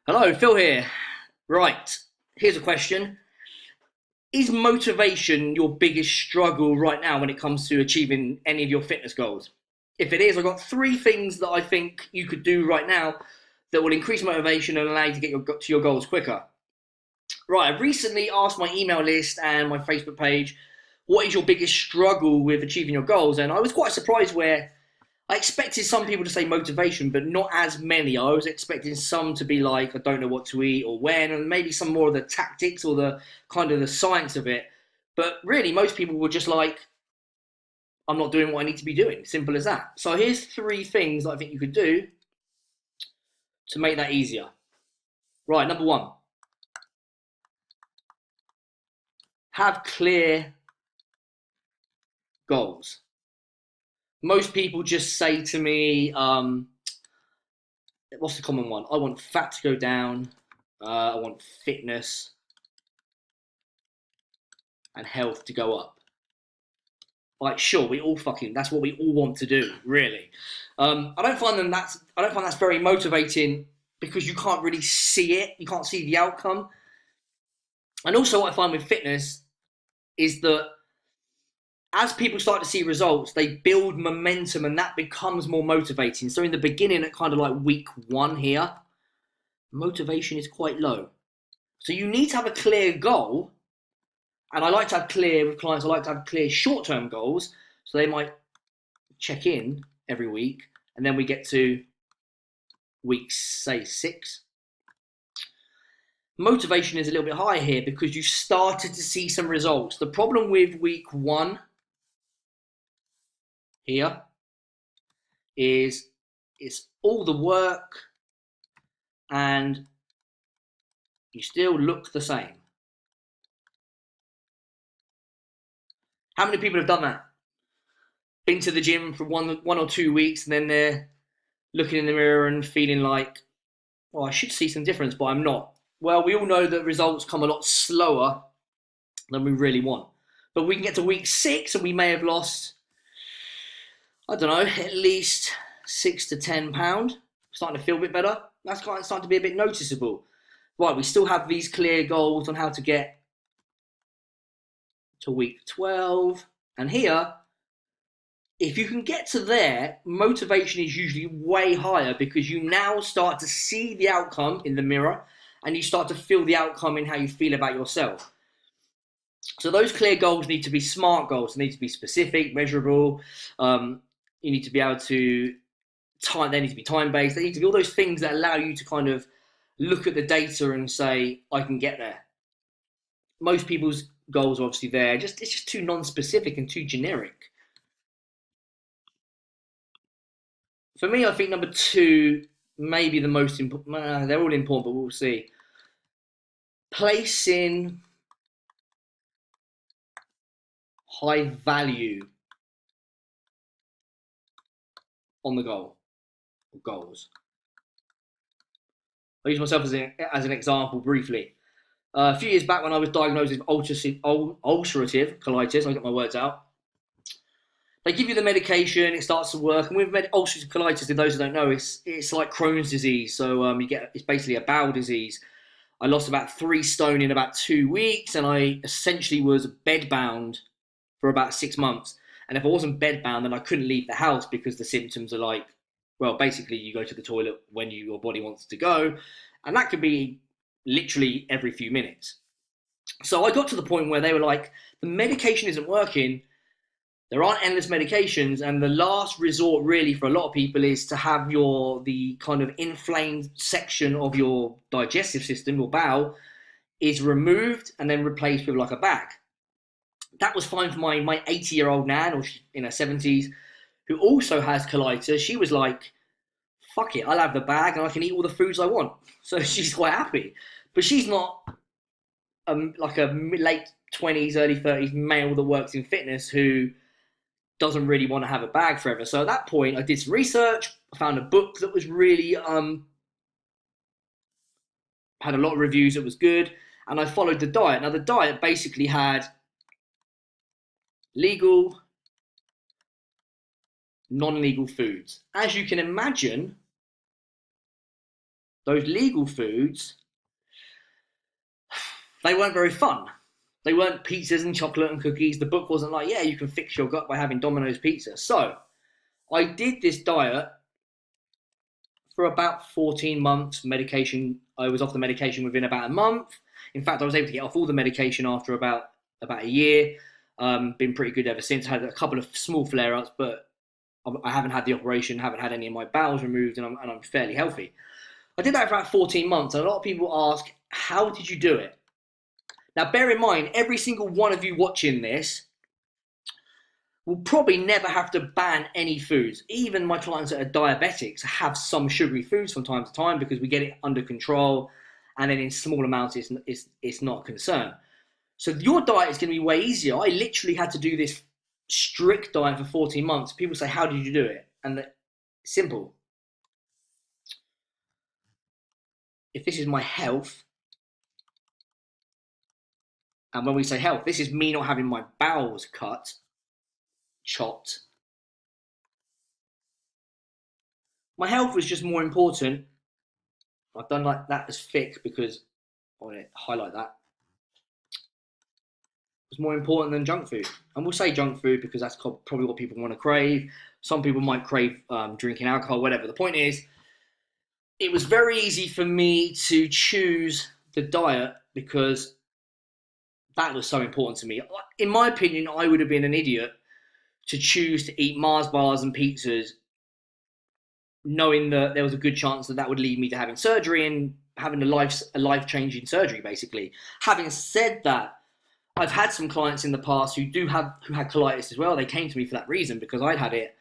Hello, Phil here. Right, here's a question. Is motivation your biggest struggle right now when it comes to achieving any of your fitness goals? If it is, I've got three things that I think you could do right now that will increase motivation and allow you to get to your goals quicker. Right, I recently asked my email list and my Facebook page, what is your biggest struggle with achieving your goals? And I was quite surprised where I expected some people to say motivation, but not as many. I was expecting some to be like, I don't know what to eat or when, and maybe some more of the tactics or the kind of the science of it. But really, most people were just like, I'm not doing what I need to be doing. Simple as that. So here's three things that I think you could do to make that easier. Right, number one, have clear goals. Most people just say to me, what's the common one? I want fat to go down, I want fitness and health to go up. Like, sure, we all fucking that's what we all want to do, really. I don't find that's very motivating because you can't really see it. You can't see the outcome. And also, what I find with fitness is that as people start to see results, they build momentum, and that becomes more motivating. So in the beginning, at kind of like week one here, motivation is quite low. So you need to have a clear goal, and I like to have clear with clients. I like to have clear short-term goals, so they might check in every week, and then we get to week, say, 6. Motivation is a little bit higher here because you started to see some results. The problem with week 1 here is it's all the work and you still look the same. How many people have done that? Been to the gym for one or 2 weeks and then they're looking in the mirror and feeling like, well, I should see some difference, but I'm not. Well, we all know that results come a lot slower than we really want. But we can get to week 6 and we may have lost, I don't know, at least 6 to 10 pound. Starting to feel a bit better. That's kind of starting to be a bit noticeable. Right, we still have these clear goals on how to get to week 12. And here, if you can get to there, motivation is usually way higher because you now start to see the outcome in the mirror and you start to feel the outcome in how you feel about yourself. So those clear goals need to be smart goals. They need to be specific, measurable. You need to be able to time. They need to be time based. They need to be all those things that allow you to kind of look at the data and say, I can get there. Most people's goals are obviously there. It's just too non-specific and too generic. For me, I think number 2 maybe the most important. They're all important, but we'll see. Placing high value on the goal or goals. I'll use myself as an example briefly. A few years back when I was diagnosed with ulcerative colitis, I get my words out. They give you the medication, it starts to work, and with ulcerative colitis, for those who don't know, it's like Crohn's disease. So it's basically a bowel disease. I lost about 3 stone in about 2 weeks, and I essentially was bedbound for about 6 months. And if I wasn't bedbound, then I couldn't leave the house because the symptoms are like, well, basically you go to the toilet when your body wants to go, and that could be literally every few minutes. So I got to the point where they were like, the medication isn't working. There aren't endless medications, and the last resort really for a lot of people is to have the kind of inflamed section of your digestive system, your bowel, is removed and then replaced with like a bag. That was fine for my 80-year-old nan, or in her 70s, who also has colitis. She was like, fuck it, I'll have the bag and I can eat all the foods I want. So she's quite happy. But she's not like a late 20s, early 30s male that works in fitness who doesn't really want to have a bag forever. So at that point, I did some research. I found a book that was really had a lot of reviews. It was good, and I followed the diet. Now the diet basically had legal, non-legal foods. As you can imagine, those legal foods, they weren't very fun. They weren't pizzas and chocolate and cookies. The book wasn't like, yeah, you can fix your gut by having Domino's pizza. So I did this diet for about 14 months. Medication, I was off the medication within about a month. In fact, I was able to get off all the medication after about a year. Been pretty good ever since. Had a couple of small flare-ups, but I haven't had the operation, haven't had any of my bowels removed, and I'm fairly healthy. I did that for about 14 months, and a lot of people ask, how did you do it? Now, bear in mind, every single one of you watching this will probably never have to ban any foods. Even my clients that are diabetics have some sugary foods from time to time because we get it under control, and then in small amounts, it's not a concern. So your diet is going to be way easier. I literally had to do this strict diet for 14 months. People say, how did you do it? And simple. If this is my health, and when we say health, this is me not having my bowels cut, chopped. My health was just more important. I've done like that as thick because I want to highlight that. It's more important than junk food. And we'll say junk food because that's probably what people want to crave. Some people might crave drinking alcohol, whatever. The point is, it was very easy for me to choose the diet because that was so important to me. In my opinion, I would have been an idiot to choose to eat Mars bars and pizzas knowing that there was a good chance that would lead me to having surgery and having a life-changing surgery, basically. Having said that, I've had some clients in the past who had colitis as well. They came to me for that reason because I'd had it,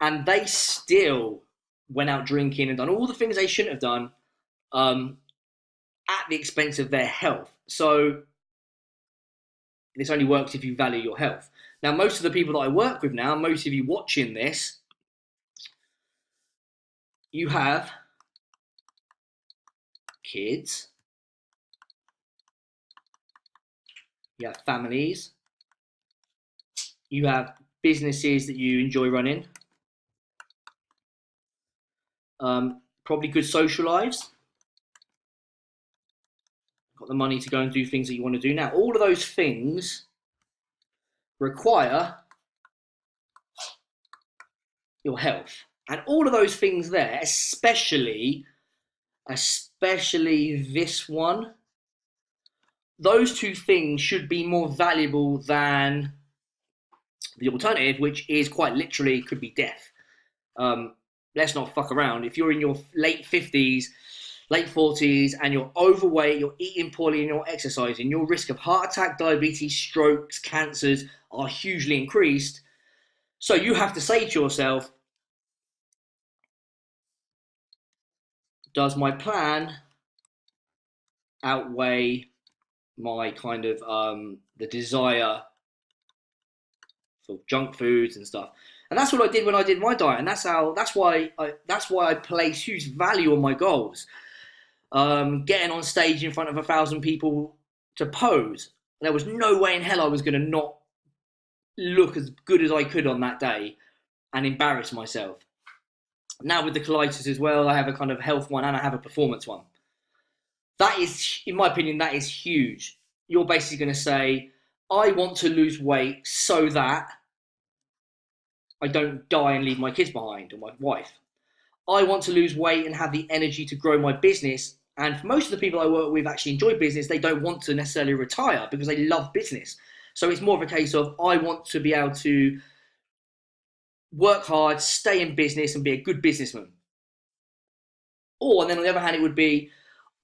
and they still went out drinking and done all the things they shouldn't have done at the expense of their health. So this only works if you value your health. Now, most of the people that I work with now, most of you watching this, you have kids, you have families, you have businesses that you enjoy running, probably good social lives, got the money to go and do things that you want to do. Now, all of those things require your health. And all of those things there, especially this one, those two things should be more valuable than the alternative, which is quite literally could be death. Let's not fuck around. If you're in your late 50s, late 40s, and you're overweight, you're eating poorly, and you're exercising, your risk of heart attack, diabetes, strokes, cancers are hugely increased. So you have to say to yourself, does my plan outweigh my kind of the desire for junk foods and stuff? And that's what I did when I did my diet, and that's why I place huge value on my goals. Getting on stage in front of 1,000 people to pose, there was no way in hell I was going to not look as good as I could on that day and embarrass myself. Now with the colitis as well, I have a kind of health one and I have a performance one. That is, in my opinion, that is huge. You're basically going to say, I want to lose weight so that I don't die and leave my kids behind or my wife. I want to lose weight and have the energy to grow my business. And for most of the people I work with actually enjoy business, they don't want to necessarily retire because they love business. So it's more of a case of, I want to be able to work hard, stay in business and be a good businessman. Or, and then on the other hand, it would be,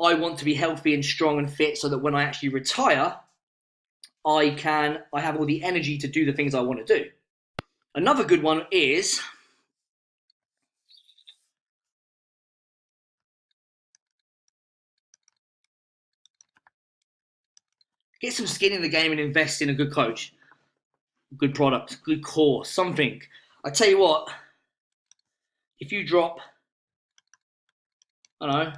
I want to be healthy and strong and fit so that when I actually retire, I have all the energy to do the things I want to do. Another good one is get some skin in the game and invest in a good coach, good product, good course, something. I tell you what, if you drop, I don't know,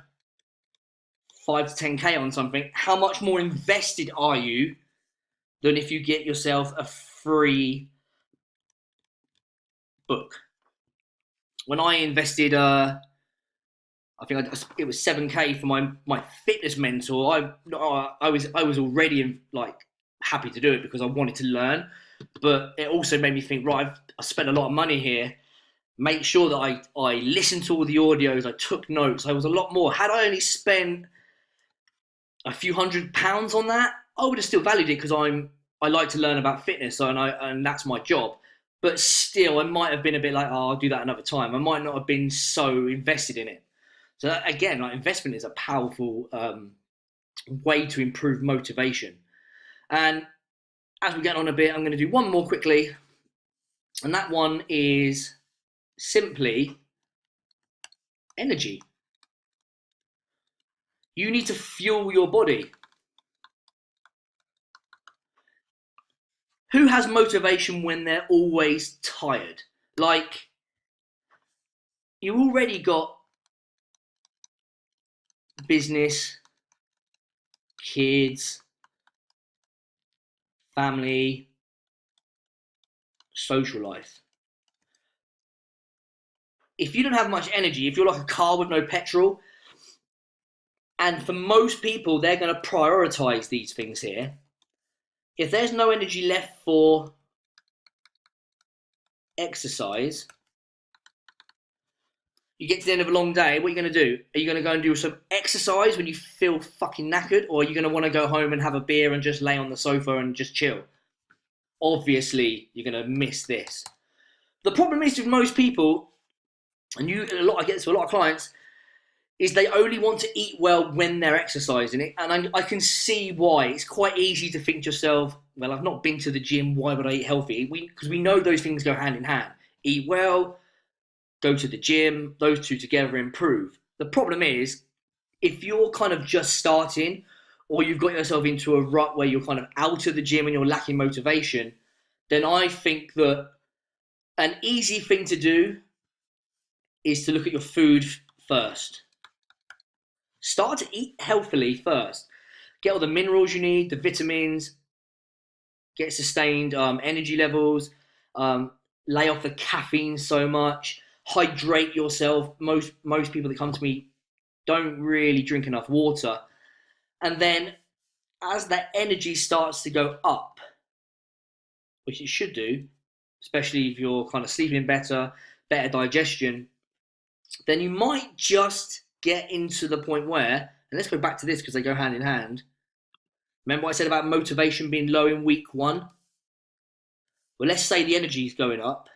5 to 10K on something, how much more invested are you than if you get yourself a free book? When I invested, I I think it was 7K for my fitness mentor. I was already like happy to do it because I wanted to learn, but it also made me think, right, I spent a lot of money here. Make sure that I listened to all the audios, I took notes. I was a lot more. Had I only spent a few £100 on that, I would have still valued it because I like to learn about fitness, and that's my job. But still, I might have been a bit like, oh, I'll do that another time. I might not have been so invested in it. So that, again, like, investment is a powerful way to improve motivation. And as we get on a bit, I'm going to do one more quickly, and that one is simply energy. You need to fuel your body. Who has motivation when they're always tired? Like, you already got business, kids, family, social life. If you don't have much energy, if you're like a car with no petrol, and for most people, they're going to prioritize these things here. If there's no energy left for exercise, you get to the end of a long day, what are you going to do? Are you going to go and do some exercise when you feel fucking knackered? Or are you going to want to go home and have a beer and just lay on the sofa and just chill? Obviously, you're going to miss this. The problem is with most people, and I get this with a lot of clients, is they only want to eat well when they're exercising. And I can see why. It's quite easy to think to yourself, well, I've not been to the gym, why would I eat healthy? Because we know those things go hand in hand. Eat well, go to the gym, those two together improve. The problem is, if you're kind of just starting, or you've got yourself into a rut where you're kind of out of the gym and you're lacking motivation, then I think that an easy thing to do is to look at your food first. Start to eat healthily first. Get all the minerals you need, the vitamins, get sustained energy levels, lay off the caffeine so much, hydrate yourself. Most people that come to me don't really drink enough water. And then as that energy starts to go up, which it should do, especially if you're kind of sleeping better digestion, then you might just get into the point where, and let's go back to this because they go hand in hand. Remember what I said about motivation being low in week 1? Well, let's say the energy is going up.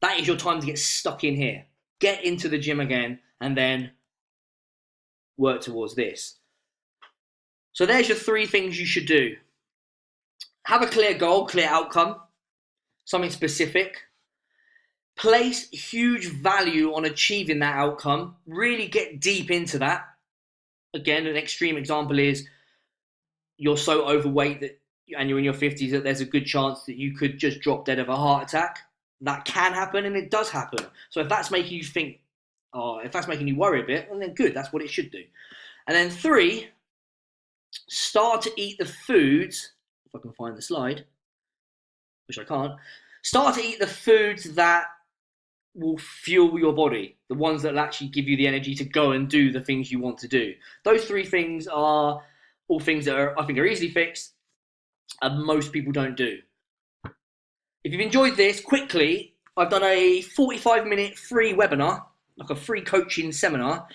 That is your time to get stuck in here. Get into the gym again and then work towards this. So there's your 3 things you should do. Have a clear goal, clear outcome, something specific. Place huge value on achieving that outcome. Really get deep into that. Again, an extreme example is you're so overweight that, and you're in your 50s, that there's a good chance that you could just drop dead of a heart attack. That can happen, and it does happen. So if that's making you think, if that's making you worry a bit, well, then good, that's what it should do. And then 3, start to eat the foods, if I can find the slide, which I can't, start to eat the foods that will fuel your body, the ones that will actually give you the energy to go and do the things you want to do. Those 3 things are all things that I think are easily fixed, and most people don't do. If you've enjoyed this, quickly, I've done a 45-minute free webinar, like a free coaching seminar,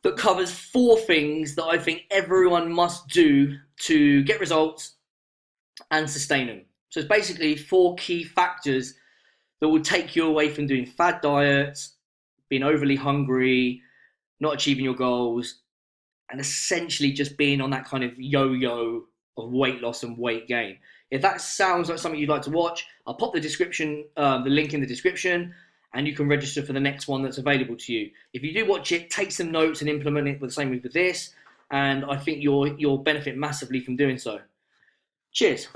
that covers 4 things that I think everyone must do to get results and sustain them. So it's basically 4 key factors that will take you away from doing fad diets, being overly hungry, not achieving your goals, and essentially just being on that kind of yo-yo of weight loss and weight gain. If that sounds like something you'd like to watch, I'll pop the link in the description, and you can register for the next one that's available to you. If you do watch it, take some notes and implement it the same with this, and I think you'll benefit massively from doing so. Cheers.